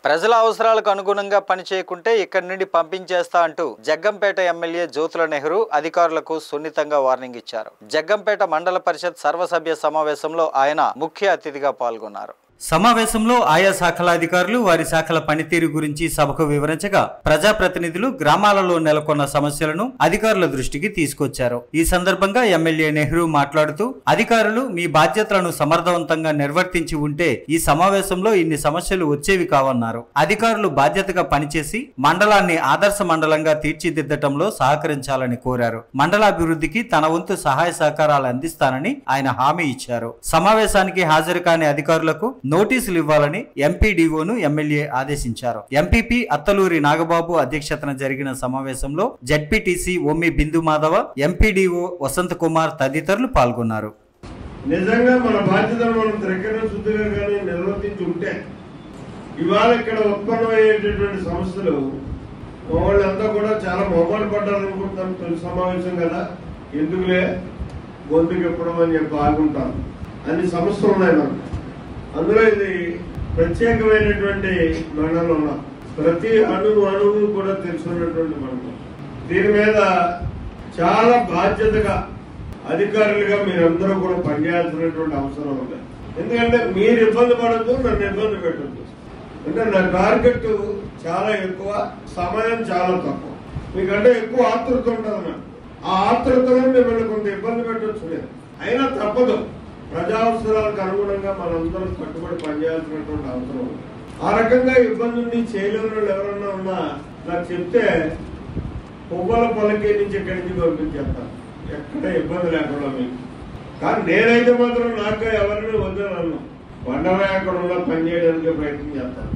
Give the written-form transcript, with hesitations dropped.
ప్రజల అవసరాలకు అనుగుణంగా పనిచేయకుంటే ఇక్కడి నుండి పంపించేస్తా అంటూ జగ్గంపేట ఎమ్మెల్యే జ్యోతుల నెహ్రూ అధికారులకు సున్నితంగా వార్నింగ్ ఇచ్చారు. జగ్గంపేట మండల పరిషత్ సర్వసభ్య సమావేశంలో ఆయన ముఖ్య అతిథిగా పాల్గొన్నారు. సమావేశంలో ఆయా శాఖల అధికారులు వారి శాఖల పనితీరు గురించి సభకు వివరించగా ప్రజాప్రతినిధులు గ్రామాలలో నెలకొన్న సమస్యలను అధికారుల దృష్టికి తీసుకొచ్చారు. ఈ సందర్భంగా ఎమ్మెల్యే నెహ్రూ మాట్లాడుతూ అధికారులు మీ బాధ్యతలను సమర్థవంతంగా నిర్వర్తించి ఉంటే ఈ సమావేశంలో ఇన్ని సమస్యలు వచ్చేవి కావన్నారు. అధికారులు బాధ్యతగా పనిచేసి మండలాన్ని ఆదర్శ మండలంగా తీర్చిదిద్దటంలో సహకరించాలని కోరారు. మండలాభివృద్ధికి తన వంతు సహాయ సహకారాలు అందిస్తానని ఆయన హామీ ఇచ్చారు. సమావేశానికి హాజరు కాని అధికారులకు నోటీసులు ఇవ్వాలని ఎంపీడీఓను ఎమ్మెల్యే ఆదేశించారు. ఎంపీపీ అత్తలూరి నాగబాబు అధ్యక్షతన జరిగిన సమావేశంలో జెడ్పీటీసీ ఓమి బిందు మాధవ, ఎంపీడీఓ వసంత కుమార్ తదితరులు పాల్గొన్నారు. నిజంగా మన బాధ్యతను మనం దగ్గర శుద్ధిగా కానీ నిర్వర్తించి ఉంటే ఇవాళ ఇక్కడ ఉత్పన్నమయ్యేటటువంటి సమస్యలు వాళ్ళంతా కూడా చాలా మొహమాట పడ్డారనుకుంటాను. తొలి సమావేశం కదా, ఎందుకులే గొంతుకు ఎప్పడం అని చెప్పి ఆగుంటాను. అన్ని సమస్యలు ఉన్నాయి మనకు. అందులో ఇది ప్రత్యేకమైనటువంటి మండలం ఉన్నాం. ప్రతి అణువు కూడా తెలుసుకున్నటువంటి మండలం. దీని మీద చాలా బాధ్యతగా అధికారులుగా మీరందరూ కూడా పనిచేయాల్సినటువంటి అవసరం ఉంది. ఎందుకంటే మీరు ఇబ్బంది పడద్దు, నన్ను ఇబ్బంది పెట్టద్దు. అంటే నా టార్గెట్ చాలా ఎక్కువ, సమయం చాలా తక్కువ. మీకంటే ఎక్కువ ఆతృత ఉంటుంది నాకు. ఆ ఆతృతలో మిమ్మల్ని కొంత ఇబ్బంది పెట్టచ్చు లేదు. అయినా తప్పదు. ప్రజావసరాలకు అనుగుణంగా మనందరం కట్టుబడి పనిచేయాల్సినటువంటి అవసరం ఉంది. ఆ రకంగా ఇబ్బంది ఉండి చేయలేని వాళ్ళు ఎవరన్నా ఉన్నా నాకు చెప్తే పువ్వుల పొలకి నుంచి ఇక్కడి నుంచి పంపించేస్తాను, ఎక్కడ ఇబ్బంది లేకుండా మీకు. కానీ నేనైతే మాత్రం నాకు ఎవరిని వద్దని అన్నాను. వండమే అక్కడ ఉన్న పని చేయడానికి ప్రయత్నం చేస్తాను.